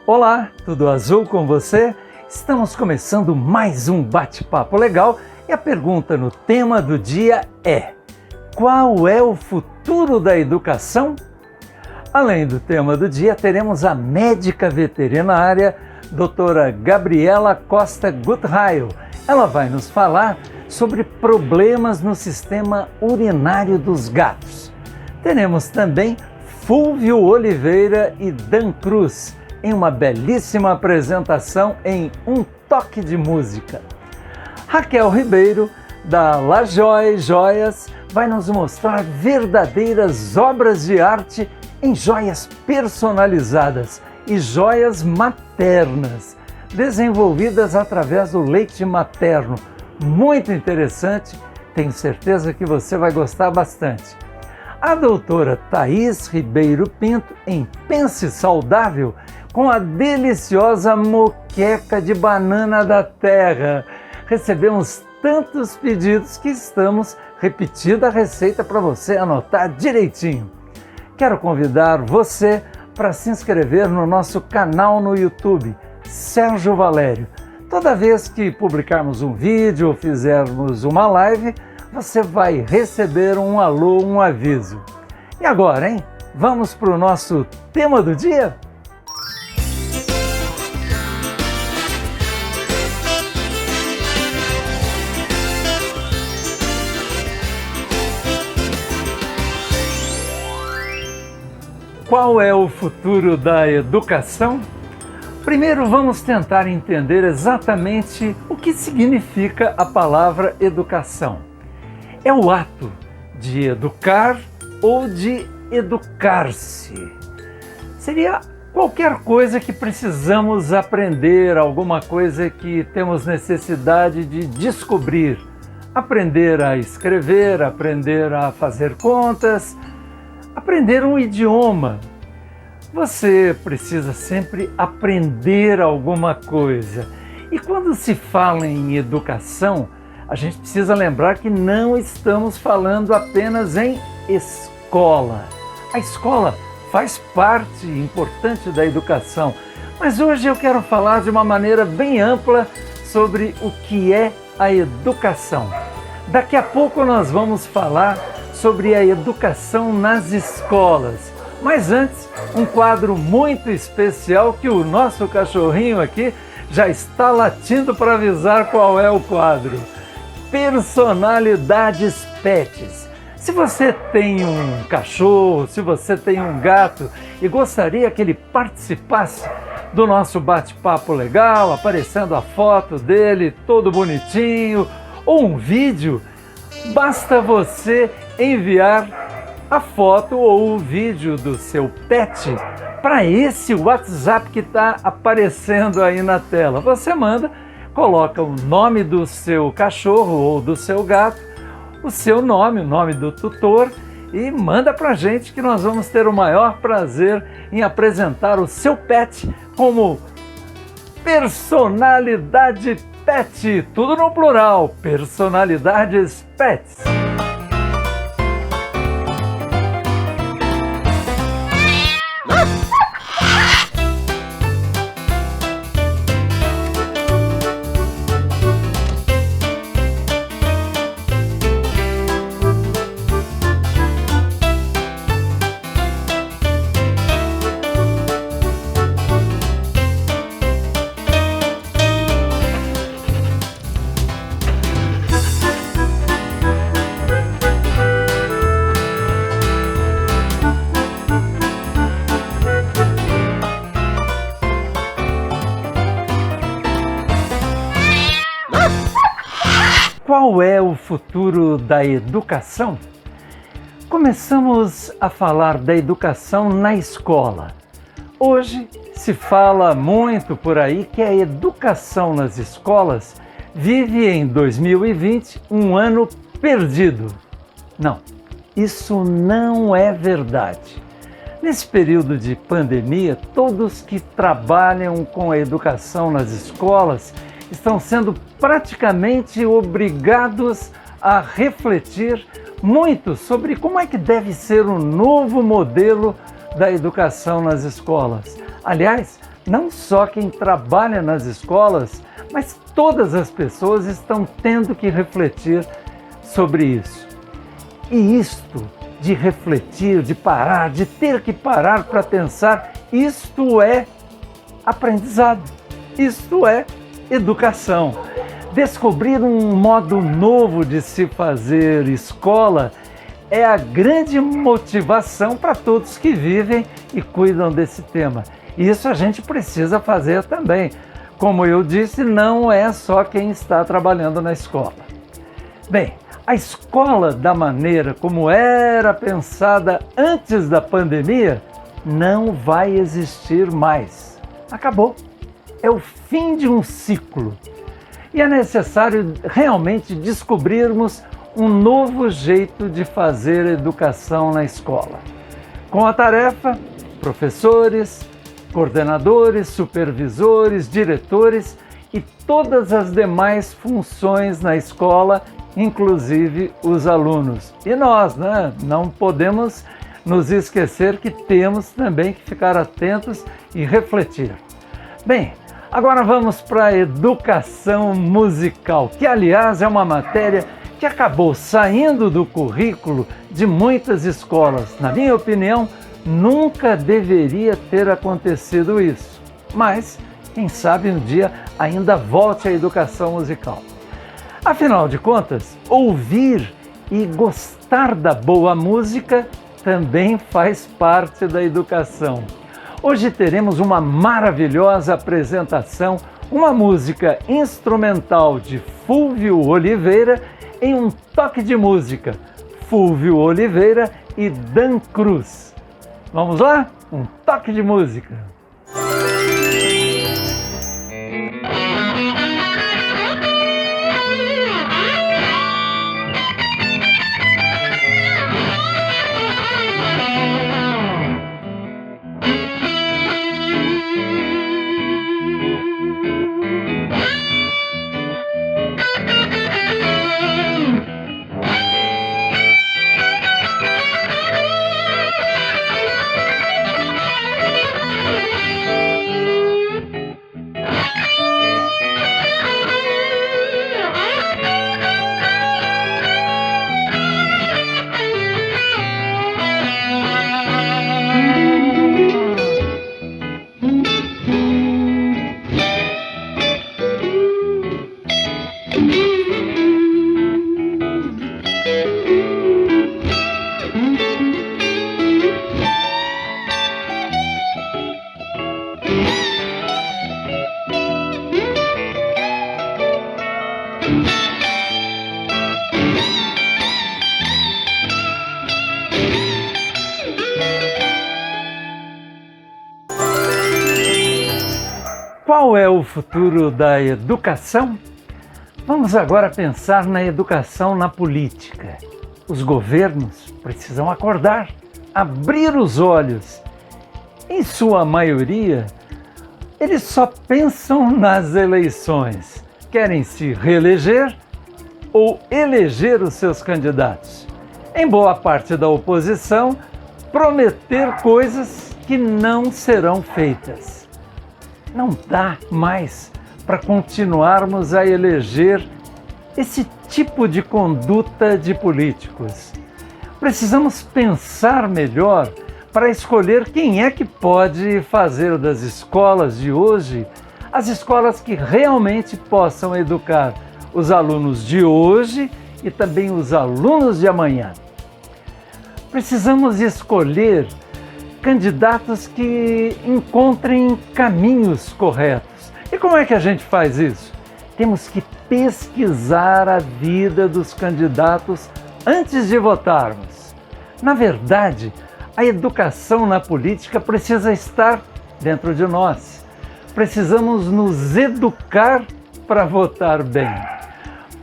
Olá, tudo azul com você? Estamos começando mais um bate-papo legal e a pergunta no tema do dia é: qual é o futuro da educação? Além do tema do dia, teremos a médica veterinária, doutora Gabriela Costa Gutrail. Ela vai nos falar sobre problemas no sistema urinário dos gatos. Teremos também Fúvio Oliveira e Dan Cruz em uma belíssima apresentação em Um Toque de Música. Raquel Ribeiro, da La Joy Joias, vai nos mostrar verdadeiras obras de arte em joias personalizadas e joias maternas, desenvolvidas através do leite materno. Muito interessante, tenho certeza que você vai gostar bastante. A doutora Thaís Ribeiro Pinto, em Pense Saudável, com a deliciosa moqueca de banana da terra. Recebemos tantos pedidos que estamos repetindo a receita para você anotar direitinho. Quero convidar você para se inscrever no nosso canal no YouTube, Sérgio Valério. Toda vez que publicarmos um vídeo ou fizermos uma live, você vai receber um alô, um aviso. E agora, hein? Vamos para o nosso tema do dia? Qual é o futuro da educação? Primeiro vamos tentar entender exatamente o que significa a palavra educação. É o ato de educar ou de educar-se. Seria qualquer coisa que precisamos aprender, alguma coisa que temos necessidade de descobrir. Aprender a escrever, aprender a fazer contas, aprender um idioma. Você precisa sempre aprender alguma coisa. E quando se fala em educação, a gente precisa lembrar que não estamos falando apenas em escola. A escola faz parte importante da educação, mas hoje eu quero falar de uma maneira bem ampla sobre o que é a educação. Daqui a pouco nós vamos falar sobre a educação nas escolas. Mas antes, um quadro muito especial que o nosso cachorrinho aqui já está latindo para avisar qual é o quadro. Personalidades Pets. Se você tem um cachorro, se você tem um gato e gostaria que ele participasse do nosso bate-papo legal, aparecendo a foto dele todo bonitinho, ou um vídeo, basta você enviar a foto ou o vídeo do seu pet para esse WhatsApp que está aparecendo aí na tela. Você manda, coloca o nome do seu cachorro ou do seu gato, o seu nome, o nome do tutor e manda para a gente que nós vamos ter o maior prazer em apresentar o seu pet como personalidade pet, tudo no plural, personalidades pets. Qual é o futuro da educação? Começamos a falar da educação na escola. Hoje se fala muito por aí que a educação nas escolas vive em 2020 um ano perdido. Não, isso não é verdade. Nesse período de pandemia, todos que trabalham com a educação nas escolas estão sendo praticamente obrigados a refletir muito sobre como é que deve ser o novo modelo da educação nas escolas. Aliás, não só quem trabalha nas escolas, mas todas as pessoas estão tendo que refletir sobre isso. E isto de refletir, de parar, de ter que parar para pensar, isto é aprendizado, isto é educação. Descobrir um modo novo de se fazer escola é a grande motivação para todos que vivem e cuidam desse tema. E isso a gente precisa fazer também. Como eu disse, não é só quem está trabalhando na escola. Bem, a escola da maneira como era pensada antes da pandemia não vai existir mais. Acabou. É o fim de um ciclo. E é necessário realmente descobrirmos um novo jeito de fazer educação na escola. Com a tarefa, professores, coordenadores, supervisores, diretores e todas as demais funções na escola, inclusive os alunos. E nós, não podemos nos esquecer que temos também que ficar atentos e refletir. Bem, agora vamos para a educação musical, que aliás é uma matéria que acabou saindo do currículo de muitas escolas. Na minha opinião, nunca deveria ter acontecido isso. Mas, quem sabe um dia ainda volte à educação musical. Afinal de contas, ouvir e gostar da boa música também faz parte da educação. Hoje teremos uma maravilhosa apresentação, uma música instrumental de Fúlvio Oliveira em um toque de música, Fúlvio Oliveira e Dan Cruz. Vamos lá? Um toque de música. Qual é o futuro da educação? Vamos agora pensar na educação na política. Os governos precisam acordar, abrir os olhos. Em sua maioria, eles só pensam nas eleições. Querem se reeleger ou eleger os seus candidatos. Em boa parte da oposição, prometer coisas que não serão feitas. Não dá mais para continuarmos a eleger esse tipo de conduta de políticos. Precisamos pensar melhor para escolher quem é que pode fazer das escolas de hoje as escolas que realmente possam educar os alunos de hoje e também os alunos de amanhã. Precisamos escolher candidatos que encontrem caminhos corretos. E como é que a gente faz isso? Temos que pesquisar a vida dos candidatos antes de votarmos. Na verdade, a educação na política precisa estar dentro de nós. Precisamos nos educar para votar bem.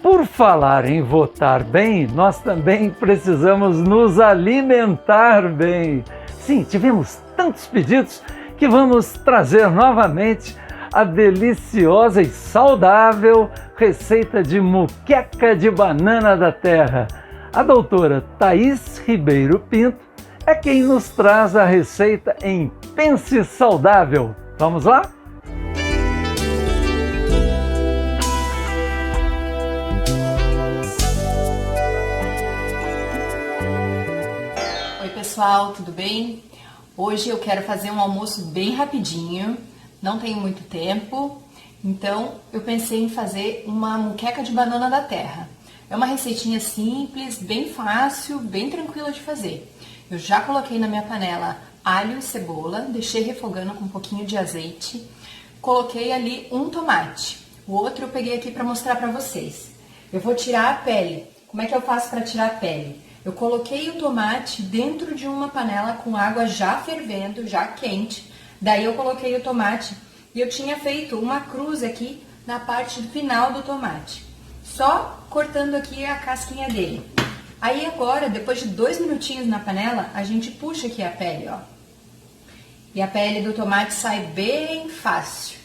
Por falar em votar bem, nós também precisamos nos alimentar bem. Sim, tivemos tantos pedidos que vamos trazer novamente a deliciosa e saudável receita de muqueca de banana da terra. A doutora Thaís Ribeiro Pinto é quem nos traz a receita em Pense Saudável. Vamos lá? Oi pessoal, tudo bem? Hoje eu quero fazer um almoço bem rapidinho, não tenho muito tempo, então eu pensei em fazer uma muqueca de banana da terra. É uma receitinha simples, bem fácil, bem tranquila de fazer. Eu já coloquei na minha panela alho e cebola, deixei refogando com um pouquinho de azeite, coloquei ali um tomate, o outro eu peguei aqui para mostrar para vocês. Eu vou tirar a pele. Como é que eu faço para tirar a pele? Eu coloquei o tomate dentro de uma panela com água já fervendo, já quente. Daí eu coloquei o tomate e eu tinha feito uma cruz aqui na parte final do tomate. Só cortando aqui a casquinha dele. Aí agora, depois de 2 minutinhos na panela, a gente puxa aqui a pele, ó. E a pele do tomate sai bem fácil.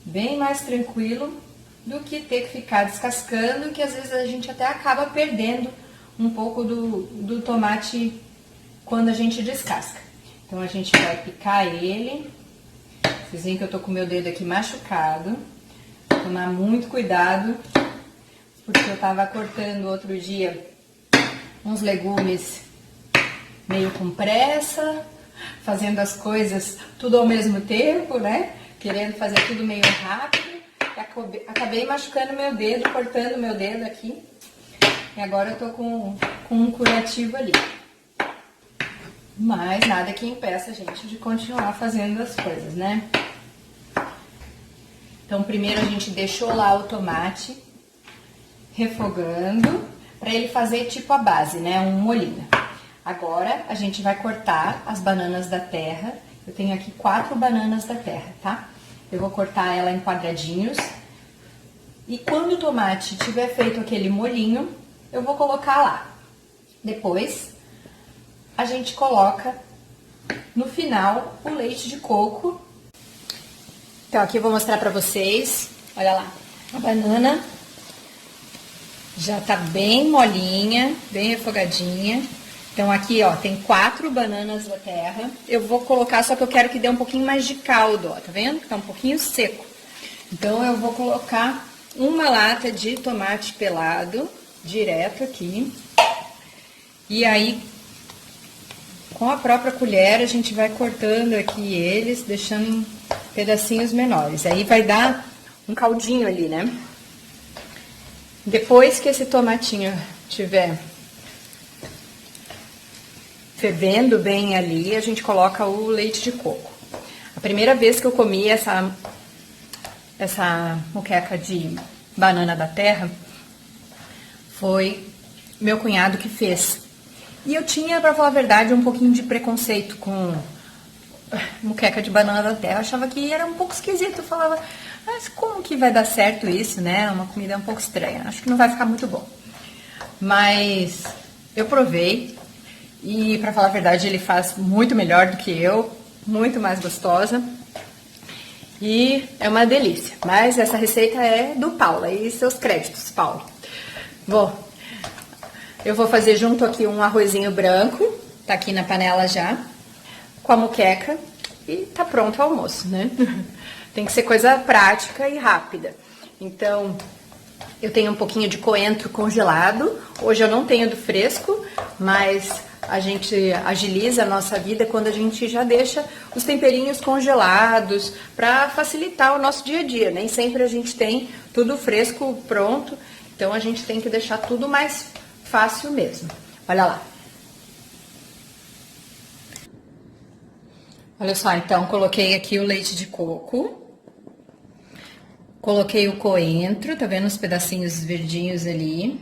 Bem mais tranquilo do que ter que ficar descascando, que às vezes a gente até acaba perdendo um pouco do tomate quando a gente descasca. Então a gente vai picar ele. Vocês veem que eu tô com o meu dedo aqui machucado. Tomar muito cuidado, porque eu tava cortando outro dia uns legumes meio com pressa, fazendo as coisas tudo ao mesmo tempo, né? Querendo fazer tudo meio rápido. Acabei machucando meu dedo, cortando meu dedo aqui. E agora eu tô com um curativo ali. Mas nada que impeça a gente de continuar fazendo as coisas, né? Então primeiro a gente deixou lá o tomate refogando para ele fazer tipo a base, né? Um molhinho. Agora a gente vai cortar as bananas da terra. Eu tenho aqui 4 bananas da terra, tá? Eu vou cortar ela em quadradinhos. E quando o tomate tiver feito aquele molhinho, eu vou colocar lá. Depois, a gente coloca no final o leite de coco. Então aqui eu vou mostrar pra vocês. Olha lá, a banana já tá bem molinha, bem refogadinha. Então aqui, ó, tem 4 bananas da terra. Eu vou colocar, só que eu quero que dê um pouquinho mais de caldo, ó. Tá vendo? Tá um pouquinho seco. Então eu vou colocar uma lata de tomate pelado direto aqui. E aí, com a própria colher, a gente vai cortando aqui eles, deixando em pedacinhos menores. Aí vai dar um caldinho ali, né? Depois que esse tomatinho tiver fervendo bem ali, a gente coloca o leite de coco. A primeira vez que eu comi essa moqueca de banana da terra foi meu cunhado que fez. E eu tinha, pra falar a verdade, um pouquinho de preconceito com moqueca de banana da terra. Eu achava que era um pouco esquisito. Eu falava, mas como que vai dar certo isso, né? Uma comida um pouco estranha. Acho que não vai ficar muito bom. Mas eu provei. E, pra falar a verdade, ele faz muito melhor do que eu, muito mais gostosa. E é uma delícia. Mas essa receita é do Paulo, e seus créditos, Paulo. Eu vou fazer junto aqui um arrozinho branco, tá aqui na panela já, com a moqueca, e tá pronto o almoço, né? Tem que ser coisa prática e rápida. Então, eu tenho um pouquinho de coentro congelado. Hoje eu não tenho do fresco, mas a gente agiliza a nossa vida quando a gente já deixa os temperinhos congelados para facilitar o nosso dia a dia. Nem sempre a gente tem tudo fresco pronto, então a gente tem que deixar tudo mais fácil mesmo. Olha lá. Olha só, então coloquei aqui o leite de coco. Coloquei o coentro, tá vendo os pedacinhos verdinhos ali?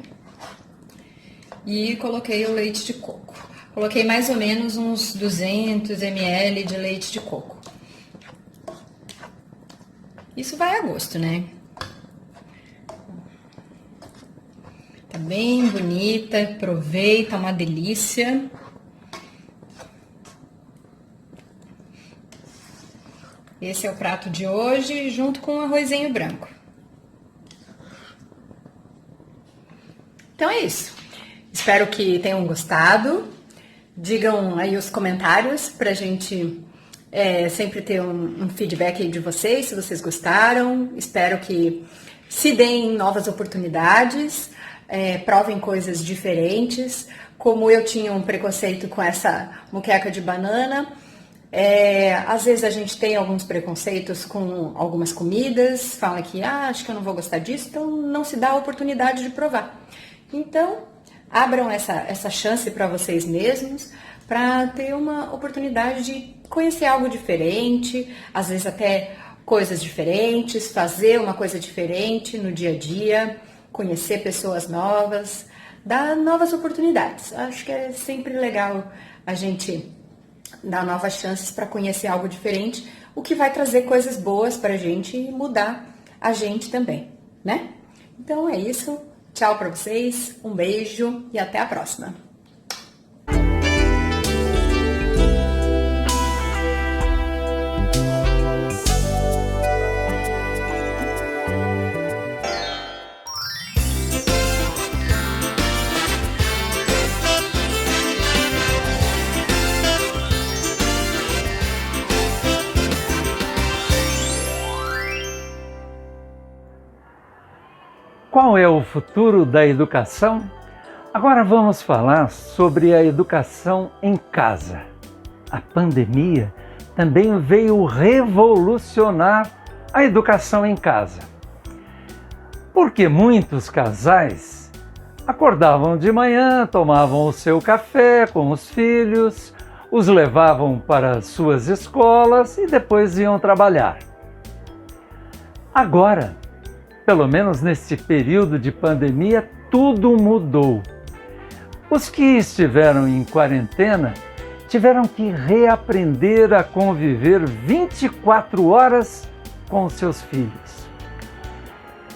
E coloquei o leite de coco. Coloquei mais ou menos uns 200 ml de leite de coco. Isso vai a gosto, né? tá bem bonita, provei, tá uma delícia. Esse é o prato de hoje, junto com um arrozinho branco. Então é isso. Espero que tenham gostado. Digam aí os comentários pra gente sempre ter um feedback aí de vocês, se vocês gostaram. Espero que se deem novas oportunidades, provem coisas diferentes. Como eu tinha um preconceito com essa moqueca de banana, às vezes a gente tem alguns preconceitos com algumas comidas, fala que acho que eu não vou gostar disso, então não se dá a oportunidade de provar. Então, abram essa chance para vocês mesmos, para ter uma oportunidade de conhecer algo diferente, às vezes até coisas diferentes, fazer uma coisa diferente no dia a dia, conhecer pessoas novas, dar novas oportunidades. Acho que é sempre legal a gente dar novas chances para conhecer algo diferente, o que vai trazer coisas boas para a gente e mudar a gente também, né? Então é isso. Tchau para vocês, um beijo e até a próxima. Qual é o futuro da educação? Agora vamos falar sobre a educação em casa. A pandemia também veio revolucionar a educação em casa. Porque muitos casais acordavam de manhã, tomavam o seu café com os filhos, os levavam para as suas escolas e depois iam trabalhar. Agora, pelo menos nesse período de pandemia, tudo mudou. Os que estiveram em quarentena tiveram que reaprender a conviver 24 horas com os seus filhos.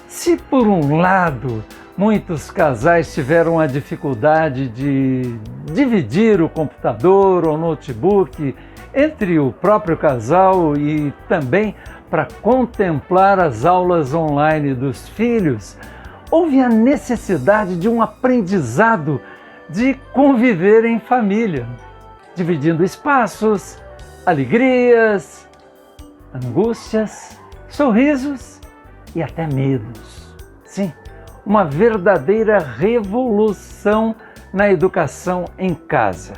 Se por um lado, muitos casais tiveram a dificuldade de dividir o computador ou notebook entre o próprio casal e também para contemplar as aulas online dos filhos, houve a necessidade de um aprendizado de conviver em família, dividindo espaços, alegrias, angústias, sorrisos e até medos. Sim, uma verdadeira revolução na educação em casa.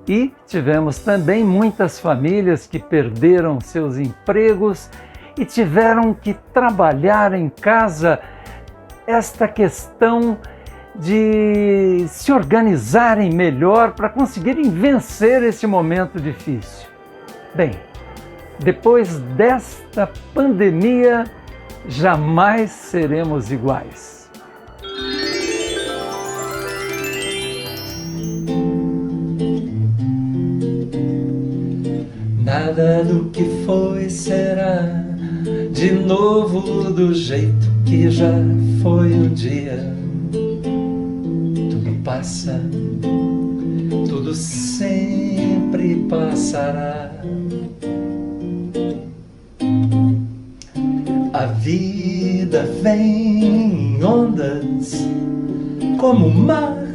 E tivemos também muitas famílias que perderam seus empregos e tiveram que trabalhar em casa esta questão de se organizarem melhor para conseguirem vencer esse momento difícil. Bem, depois desta pandemia, jamais seremos iguais. Nada do que foi será de novo do jeito que já foi um dia. Tudo passa, tudo sempre passará. A vida vem em ondas como o mar.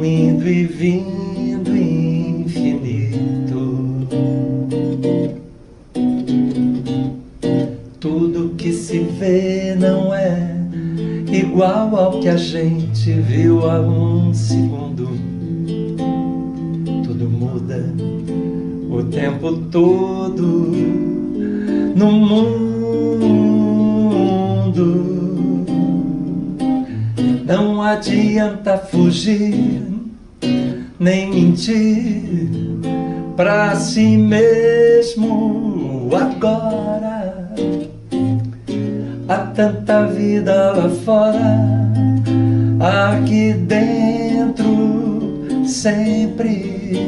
Indo e vindo infinito. Tudo que se vê não é igual ao que a gente viu há um segundo. Tudo muda o tempo todo no mundo. Não adianta fugir nem mentir pra si mesmo agora. Há tanta vida lá fora, aqui dentro sempre,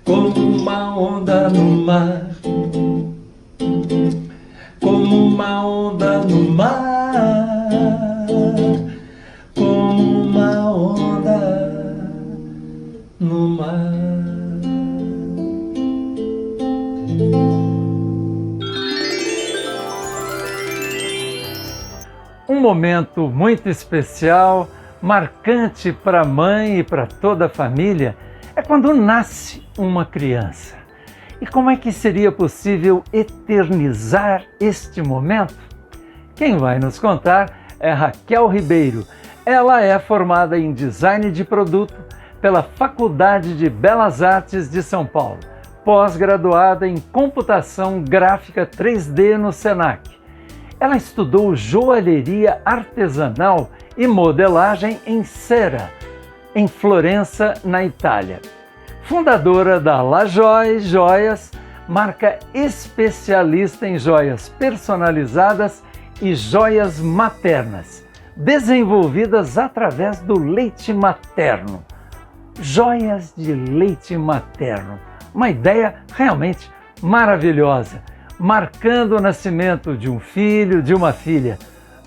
como uma onda no mar. uma onda no mar, como uma onda no mar. Um momento muito especial, marcante para a mãe e para toda a família, é quando nasce uma criança. E como é que seria possível eternizar este momento? Quem vai nos contar é Raquel Ribeiro. Ela é formada em Design de Produto pela Faculdade de Belas Artes de São Paulo, pós-graduada em Computação Gráfica 3D no Senac. Ela estudou joalheria artesanal e modelagem em cera, em Florença, na Itália. Fundadora da La Joie Joias, marca especialista em joias personalizadas e joias maternas, desenvolvidas através do leite materno. Joias de leite materno, uma ideia realmente maravilhosa, marcando o nascimento de um filho, de uma filha.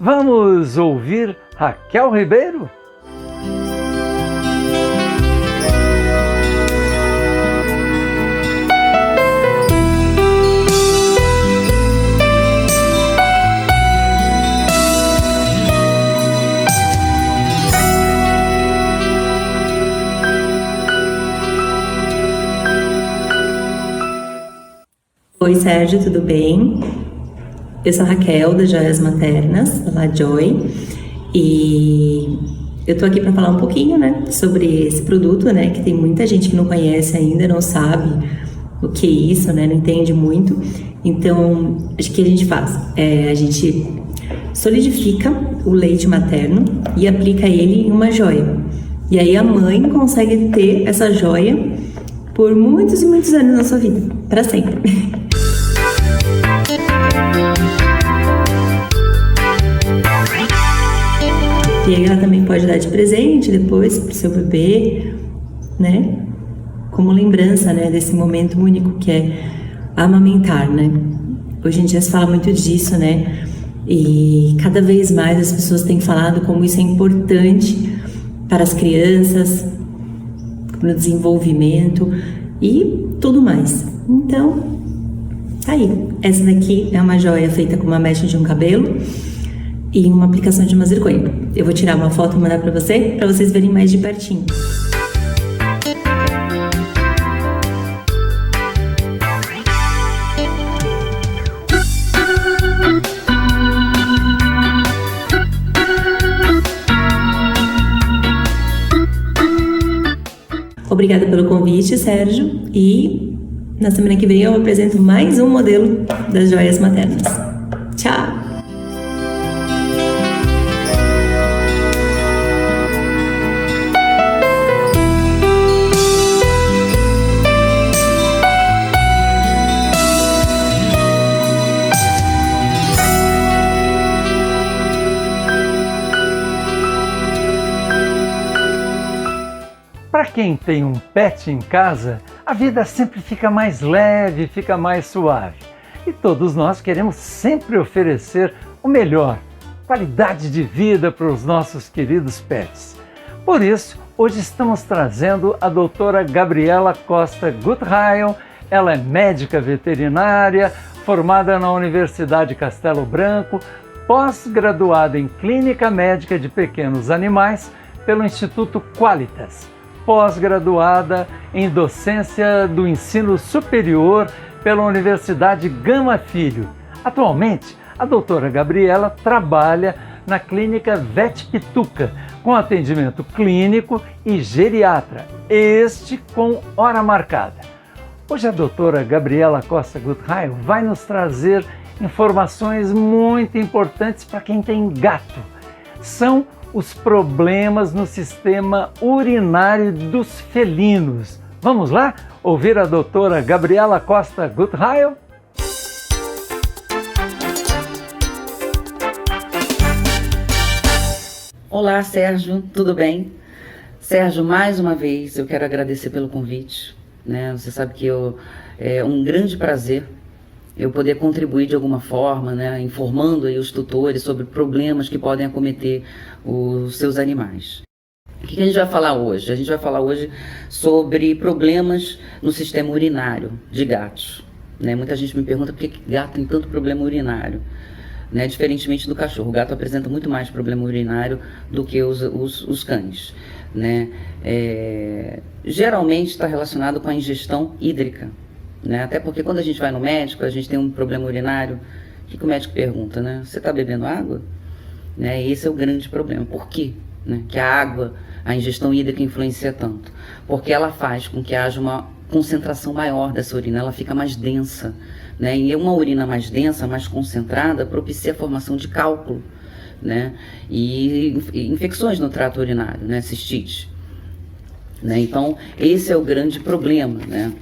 Vamos ouvir Raquel Ribeiro? Oi, Sérgio, tudo bem? Eu sou a Raquel, das Joias Maternas, da La Joie, e eu tô aqui para falar um pouquinho, né, sobre esse produto, né, que tem muita gente que não conhece ainda, não sabe o que é isso, né, não entende muito. Então, o que a gente faz? A gente solidifica o leite materno e aplica ele em uma joia. E aí a mãe consegue ter essa joia por muitos e muitos anos na sua vida, para sempre. E aí ela também pode dar de presente depois pro seu bebê, né? Como lembrança, né, desse momento único que é amamentar, né? Hoje em dia se fala muito disso, né? E cada vez mais as pessoas têm falado como isso é importante para as crianças, no desenvolvimento e tudo mais. Então, tá aí. Essa daqui é uma joia feita com uma mecha de um cabelo e uma aplicação de uma zircônia. Eu vou tirar uma foto e mandar para vocês verem mais de pertinho. Obrigada pelo convite, Sérgio, e na semana que vem eu apresento mais um modelo das joias maternas. Tchau! Para quem tem um pet em casa, a vida sempre fica mais leve, fica mais suave. E todos nós queremos sempre oferecer o melhor, qualidade de vida para os nossos queridos pets. Por isso, hoje estamos trazendo a doutora Gabriela Costa Guthheil. Ela é médica veterinária, formada na Universidade Castelo Branco, pós-graduada em Clínica Médica de Pequenos Animais pelo Instituto Qualitas, pós-graduada em Docência do Ensino Superior pela Universidade Gama Filho. Atualmente, a doutora Gabriela trabalha na Clínica Vet Pituca, com atendimento clínico e geriatra, este com hora marcada. Hoje a doutora Gabriela Costa Guthheil vai nos trazer informações muito importantes para quem tem gato. São os problemas no sistema urinário dos felinos. Vamos lá ouvir a doutora Gabriela Costa Guthheil? Olá, Sérgio, tudo bem? Sérgio, mais uma vez eu quero agradecer pelo convite, né? Você sabe que é um grande prazer eu poder contribuir de alguma forma, né, informando aí os tutores sobre problemas que podem acometer os seus animais. O que a gente vai falar hoje? A gente vai falar hoje sobre problemas no sistema urinário de gatos. Né? Muita gente me pergunta por que gato tem tanto problema urinário. Né? Diferentemente do cachorro, o gato apresenta muito mais problema urinário do que os cães. Né? Geralmente está relacionado com a ingestão hídrica. Né? Até porque quando a gente vai no médico, a gente tem um problema urinário, o que o médico pergunta? Né? Você está bebendo água? Né? Esse é o grande problema. Por quê? Né? Que a água, a ingestão hídrica influencia tanto? Porque ela faz com que haja uma concentração maior dessa urina, ela fica mais densa. Né? E uma urina mais densa, mais concentrada, propicia a formação de cálculo, né? E infecções no trato urinário, né? Cistite. Né? Então, esse é o grande problema, né?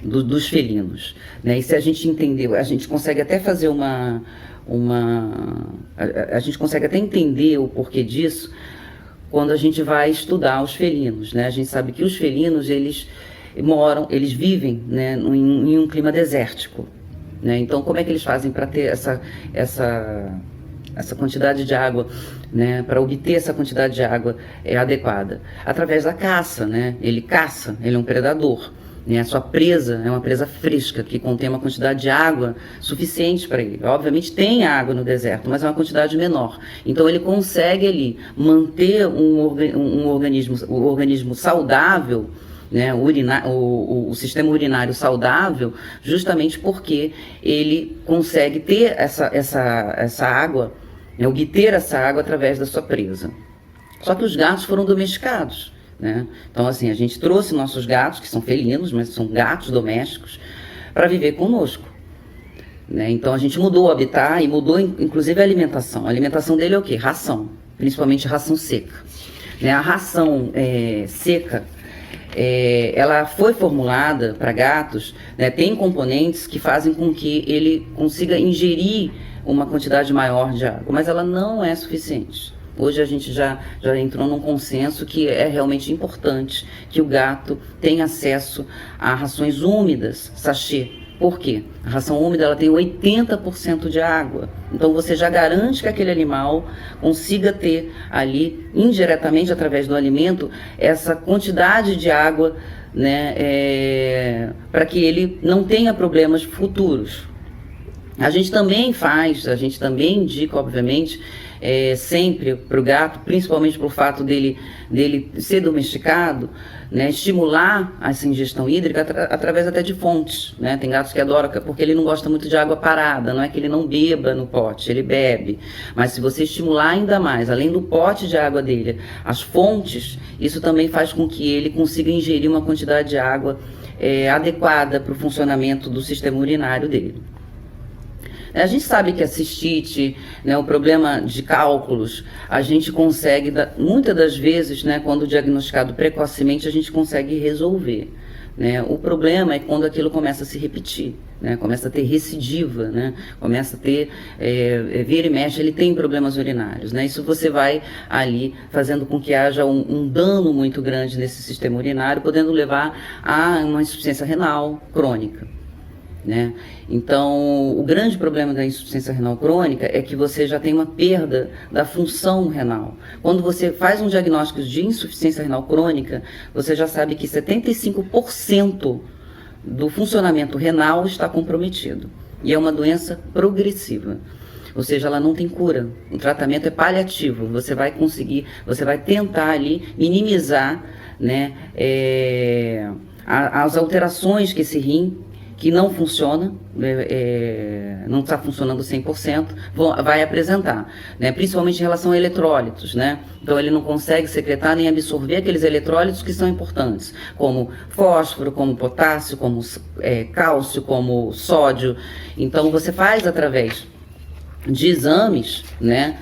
Dos felinos. Né? E se a gente entender, a gente consegue até fazer a gente consegue até entender o porquê disso quando a gente vai estudar os felinos, né? A gente sabe que os felinos, eles vivem, né, em um clima desértico, né? Então, como é que eles fazem para ter essa quantidade de água, né? Para obter essa quantidade de água adequada? Através da caça, né? Ele caça, ele é um predador. A sua presa é uma presa fresca, que contém uma quantidade de água suficiente para ele. Obviamente tem água no deserto, mas é uma quantidade menor. Então ele consegue ali manter o organismo saudável, né, o sistema urinário saudável, justamente porque ele consegue ter essa água, né, obter essa água através da sua presa. Só que os gatos foram domesticados. Né? Então, assim, a gente trouxe nossos gatos, que são felinos, mas são gatos domésticos, para viver conosco. Né? Então, a gente mudou o habitat e mudou, inclusive, a alimentação. A alimentação dele é o quê? Ração, principalmente ração seca. Né? A ração seca, ela foi formulada para gatos, né? Tem componentes que fazem com que ele consiga ingerir uma quantidade maior de água, mas ela não é suficiente. Hoje a gente já entrou num consenso que é realmente importante que o gato tenha acesso a rações úmidas, sachê. Por quê? A ração úmida ela tem 80% de água. Então você já garante que aquele animal consiga ter ali, indiretamente através do alimento, essa quantidade de água, né, para que ele não tenha problemas futuros. A gente também indica, obviamente, sempre para o gato, principalmente pelo fato dele ser domesticado, né, estimular essa ingestão hídrica através até de fontes. Né? Tem gatos que adoram, porque ele não gosta muito de água parada, não é que ele não beba no pote, ele bebe. Mas se você estimular ainda mais, além do pote de água dele, as fontes, isso também faz com que ele consiga ingerir uma quantidade de água adequada para o funcionamento do sistema urinário dele. A gente sabe que a cistite, né, o problema de cálculos, a gente consegue, muitas das vezes, né, quando diagnosticado precocemente, a gente consegue resolver. Né? O problema é quando aquilo começa a se repetir, né? Começa a ter recidiva, né? Começa a ter, vira e mexe, ele tem problemas urinários. Né? Isso você vai ali fazendo com que haja um dano muito grande nesse sistema urinário, podendo levar a uma insuficiência renal crônica. Né? Então, o grande problema da insuficiência renal crônica é que você já tem uma perda da função renal. Quando você faz um diagnóstico de insuficiência renal crônica, você já sabe que 75% do funcionamento renal está comprometido. E é uma doença progressiva. Ou seja, ela não tem cura. O tratamento é paliativo. Você vai tentar ali minimizar, né, as alterações que esse rim, que não funciona, não está funcionando 100%, vai apresentar, né? Principalmente em relação a eletrólitos, né? Então ele não consegue secretar nem absorver aqueles eletrólitos que são importantes, como fósforo, como potássio, como cálcio, como sódio. Então você faz através de exames, né?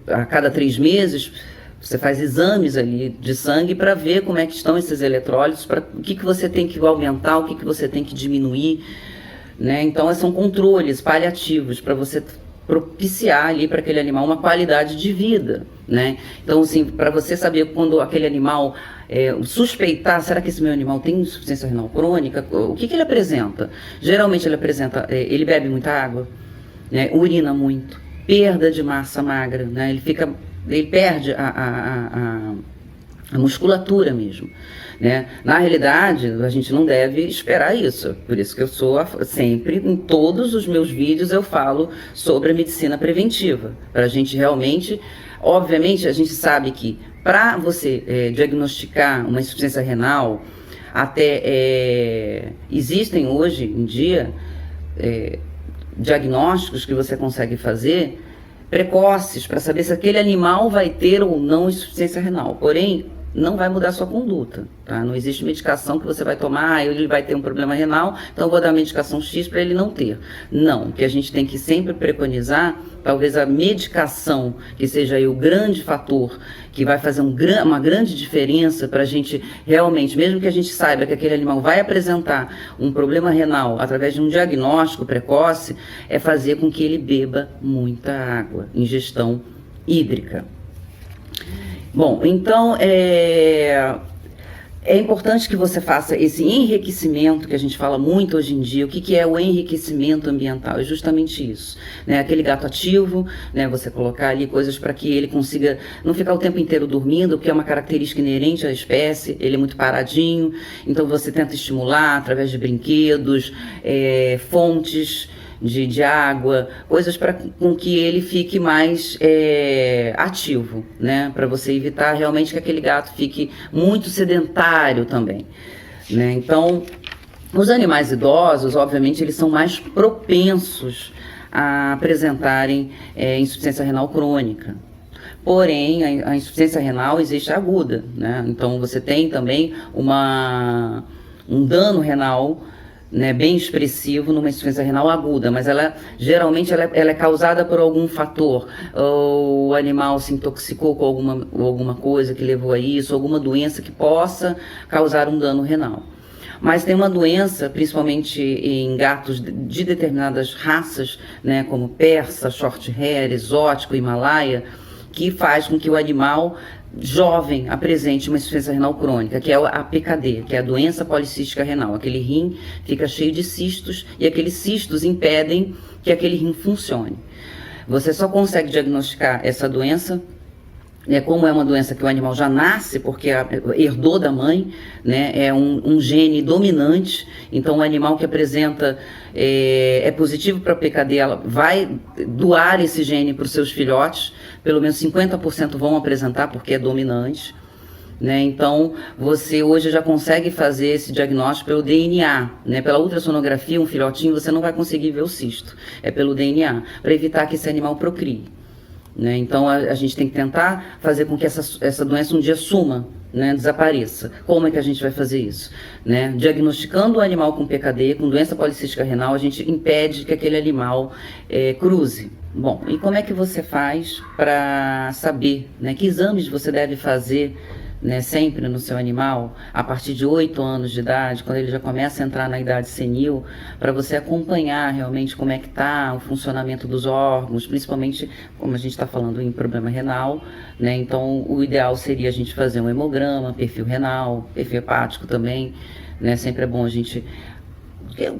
A cada 3 meses, você faz exames ali de sangue para ver como é que estão esses eletrólitos, o que você tem que aumentar, o que você tem que diminuir, né? Então, são controles paliativos para você propiciar ali para aquele animal uma qualidade de vida, né? Então, assim, para você saber quando aquele animal suspeitar, será que esse meu animal tem insuficiência renal crônica? O que ele apresenta? Geralmente ele apresenta, ele bebe muita água, né, urina muito, perda de massa magra, né, ele perde a musculatura mesmo, né? Na realidade, a gente não deve esperar isso. Por isso que eu sempre, em todos os meus vídeos, eu falo sobre a medicina preventiva. Para a gente realmente, obviamente, a gente sabe que para você diagnosticar uma insuficiência renal, existem hoje em dia diagnósticos que você consegue fazer precoces para saber se aquele animal vai ter ou não insuficiência renal. Porém, não vai mudar a sua conduta, tá? Não existe medicação que você vai tomar, ele vai ter um problema renal, então eu vou dar medicação X para ele não ter. Não, o que a gente tem que sempre preconizar, talvez a medicação, que seja aí o grande fator, que vai fazer uma grande diferença para a gente realmente, mesmo que a gente saiba que aquele animal vai apresentar um problema renal através de um diagnóstico precoce, é fazer com que ele beba muita água, ingestão hídrica. Bom, então é importante que você faça esse enriquecimento que a gente fala muito hoje em dia. O que é o enriquecimento ambiental? É justamente isso, né? Aquele gato ativo, né? Você colocar ali coisas para que ele consiga não ficar o tempo inteiro dormindo, porque é uma característica inerente à espécie, ele é muito paradinho, então você tenta estimular através de brinquedos, fontes de água, coisas com que ele fique mais ativo, né? Para você evitar realmente que aquele gato fique muito sedentário também, né? Então, os animais idosos, obviamente, eles são mais propensos a apresentarem insuficiência renal crônica. Porém, a insuficiência renal existe aguda, né? Então, você tem também um dano renal, né, bem expressivo numa insuficiência renal aguda, mas geralmente ela é causada por algum fator. O animal se intoxicou com alguma coisa que levou a isso, alguma doença que possa causar um dano renal. Mas tem uma doença, principalmente em gatos de determinadas raças, né, como persa, short hair, exótico, himalaia, que faz com que o animal jovem apresente uma insuficiência renal crônica, que é a PKD, que é a doença policística renal. Aquele rim fica cheio de cistos e aqueles cistos impedem que aquele rim funcione. Você só consegue diagnosticar essa doença, como é uma doença que o animal já nasce, porque herdou da mãe, né, é um gene dominante, então o animal que apresenta é positivo para a PKD, ela vai doar esse gene para os seus filhotes, pelo menos 50% vão apresentar porque é dominante, né? Então você hoje já consegue fazer esse diagnóstico pelo DNA, né? Pela ultrassonografia, um filhotinho você não vai conseguir ver o cisto, é pelo DNA, para evitar que esse animal procrie, né? Então a gente tem que tentar fazer com que essa doença um dia suma, né, desapareça. Como é que a gente vai fazer isso? Né? Diagnosticando o animal com PKD, com doença policística renal, a gente impede que aquele animal cruze. Bom, e como é que você faz para saber, né, que exames você deve fazer, né, sempre no seu animal, a partir de 8 anos de idade, quando ele já começa a entrar na idade senil, para você acompanhar realmente como é que está o funcionamento dos órgãos, principalmente, como a gente está falando em problema renal, né? Então o ideal seria a gente fazer um hemograma, perfil renal, perfil hepático também, né? Sempre é bom a gente...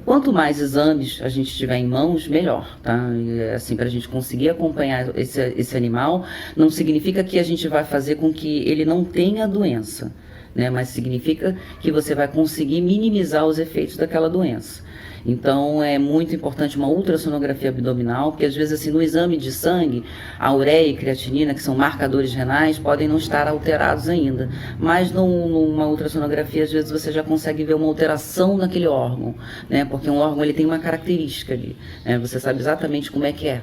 Quanto mais exames a gente tiver em mãos, melhor, tá? Assim, para a gente conseguir acompanhar esse animal, não significa que a gente vai fazer com que ele não tenha doença, né? Mas significa que você vai conseguir minimizar os efeitos daquela doença. Então é muito importante uma ultrassonografia abdominal, porque às vezes assim, no exame de sangue, a ureia e creatinina, que são marcadores renais, podem não estar alterados ainda, mas numa ultrassonografia às vezes você já consegue ver uma alteração naquele órgão, né? Porque um órgão ele tem uma característica ali, né? Você sabe exatamente como é que é.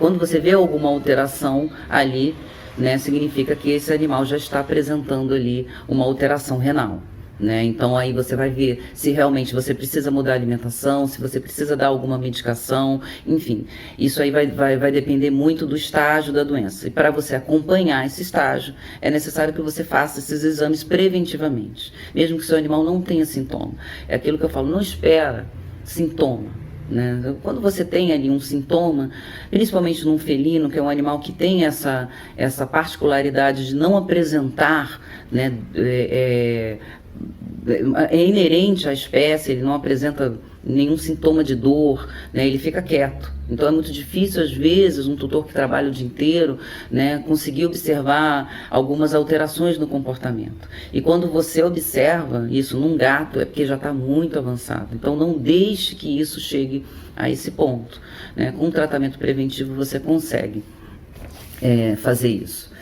Quando você vê alguma alteração ali, né, significa que esse animal já está apresentando ali uma alteração renal, né? Então aí você vai ver se realmente você precisa mudar a alimentação, se você precisa dar alguma medicação, enfim, isso aí vai depender muito do estágio da doença. E para você acompanhar esse estágio, é necessário que você faça esses exames preventivamente, mesmo que seu animal não tenha sintoma. É aquilo que eu falo, não espera sintoma, né? Quando você tem ali um sintoma, principalmente num felino, que é um animal que tem essa particularidade de não apresentar, né, é inerente à espécie, ele não apresenta nenhum sintoma de dor, né, ele fica quieto. Então é muito difícil, às vezes, um tutor que trabalha o dia inteiro, né, conseguir observar algumas alterações no comportamento. E quando você observa isso num gato, é porque já está muito avançado. Então não deixe que isso chegue a esse ponto, né? Com um tratamento preventivo você consegue fazer isso.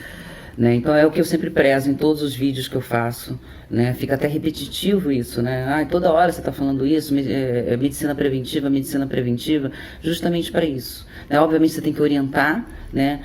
Né? Então é o que eu sempre prezo em todos os vídeos que eu faço, né? Fica até repetitivo isso, né? Toda hora você está falando isso, medicina preventiva, justamente para isso, né? Obviamente você tem que orientar, né?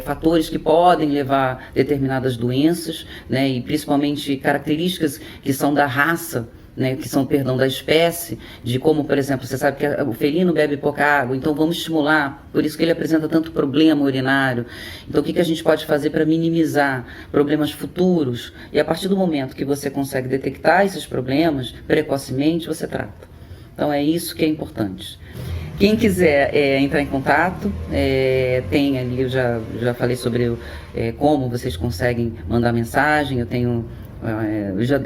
Fatores que podem levar a determinadas doenças, né? E principalmente características que são da raça, né, que são, da espécie, de como, por exemplo, você sabe que o felino bebe pouca água, então vamos estimular, por isso que ele apresenta tanto problema urinário. Então o que a gente pode fazer para minimizar problemas futuros? E a partir do momento que você consegue detectar esses problemas precocemente, você trata. Então é isso que é importante. Quem quiser entrar em contato, tem ali, eu já falei sobre como vocês conseguem mandar mensagem, eu tenho...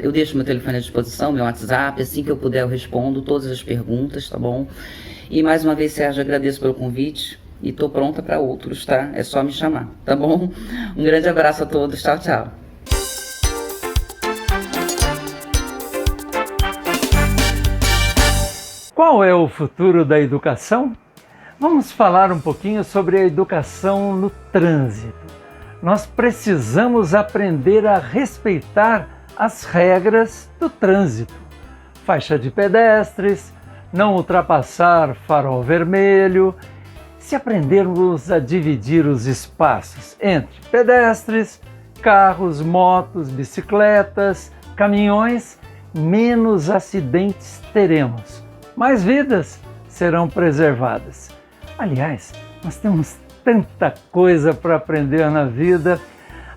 Eu deixo meu telefone à disposição, meu WhatsApp, assim que eu puder eu respondo todas as perguntas, tá bom? E mais uma vez, Sérgio, agradeço pelo convite e tô pronta para outros, tá? É só me chamar, tá bom? Um grande abraço a todos, tchau, tchau. Qual é o futuro da educação? Vamos falar um pouquinho sobre a educação no trânsito. Nós precisamos aprender a respeitar as regras do trânsito. Faixa de pedestres, não ultrapassar farol vermelho. Se aprendermos a dividir os espaços entre pedestres, carros, motos, bicicletas, caminhões, menos acidentes teremos. Mais vidas serão preservadas. Aliás, nós temos tanta coisa para aprender na vida.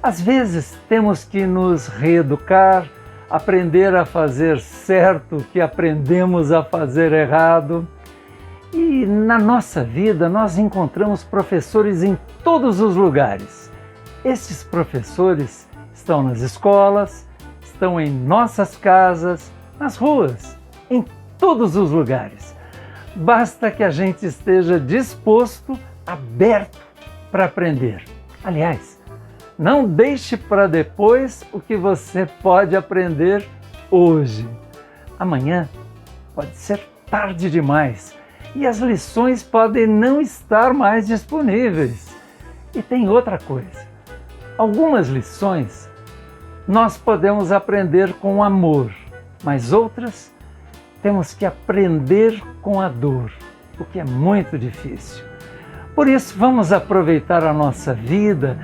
Às vezes temos que nos reeducar, aprender a fazer certo o que aprendemos a fazer errado. E na nossa vida nós encontramos professores em todos os lugares. Esses professores estão nas escolas, estão em nossas casas, nas ruas, em todos os lugares. Basta que a gente esteja disposto, aberto para aprender. Aliás, não deixe para depois o que você pode aprender hoje. Amanhã pode ser tarde demais e as lições podem não estar mais disponíveis. E tem outra coisa. Algumas lições nós podemos aprender com amor, mas outras temos que aprender com a dor, o que é muito difícil. Por isso, vamos aproveitar a nossa vida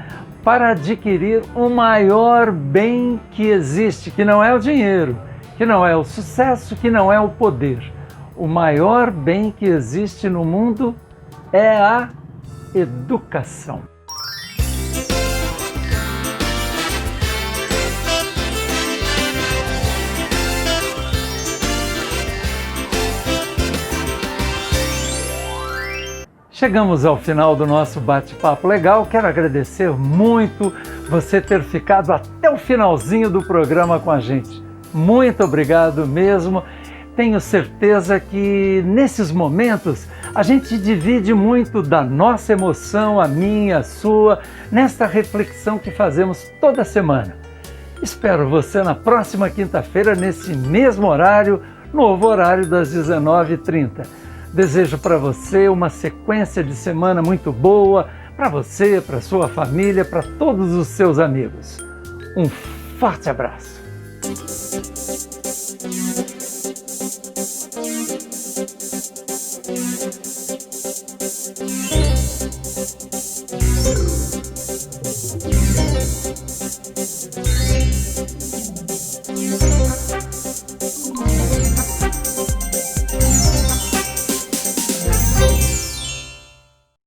para adquirir o maior bem que existe, que não é o dinheiro, que não é o sucesso, que não é o poder. O maior bem que existe no mundo é a educação. Chegamos ao final do nosso bate-papo legal. Quero agradecer muito você ter ficado até o finalzinho do programa com a gente. Muito obrigado mesmo. Tenho certeza que nesses momentos a gente divide muito da nossa emoção, a minha, a sua, nesta reflexão que fazemos toda semana. Espero você na próxima quinta-feira, nesse mesmo horário, novo horário das 19h30. Desejo para você uma sequência de semana muito boa, para você, para sua família, para todos os seus amigos. Um forte abraço.